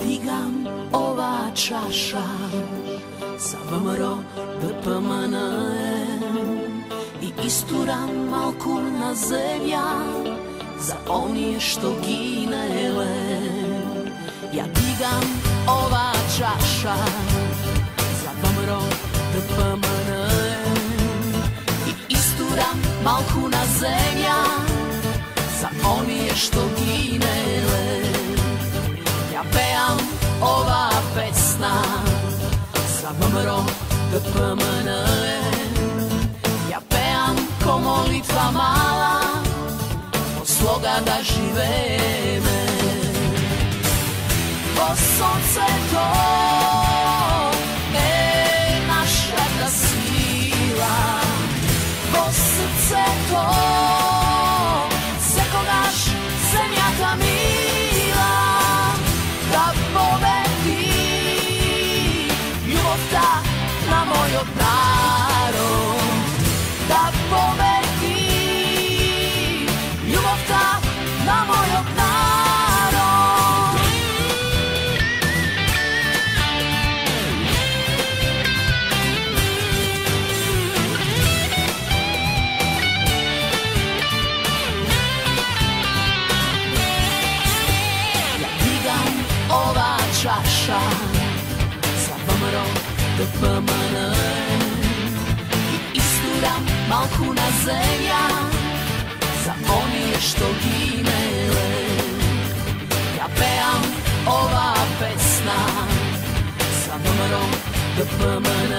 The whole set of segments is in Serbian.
digam ova čaša sa VMRO DPMN i isturam malku na zemlja za onije što ginele. Ja digam ova čaša za VMRO DPMN i isturam malku na zemlja za onije što ginele. Ja pejam ova pesna za VMRO DPMN. Ja pejam ko molitva mala od sloga da živeme. O sonce to, naša ta sila, o srce to, sekogaš zemlja ta mila, da pobedi ljubav ta na moj narod, da pobedi ljubav ta na moj narod. Ova čaša za VMRO DPMN i isturam malku na zemlja za onije što ginele. Ja pejam ova pesna za VMRO DPMN.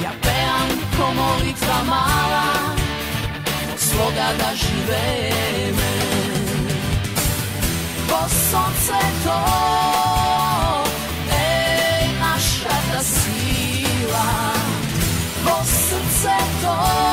Ja pejam ko molitva mala od sloga da živeme. O sonce to, naša ta sila, o srce to,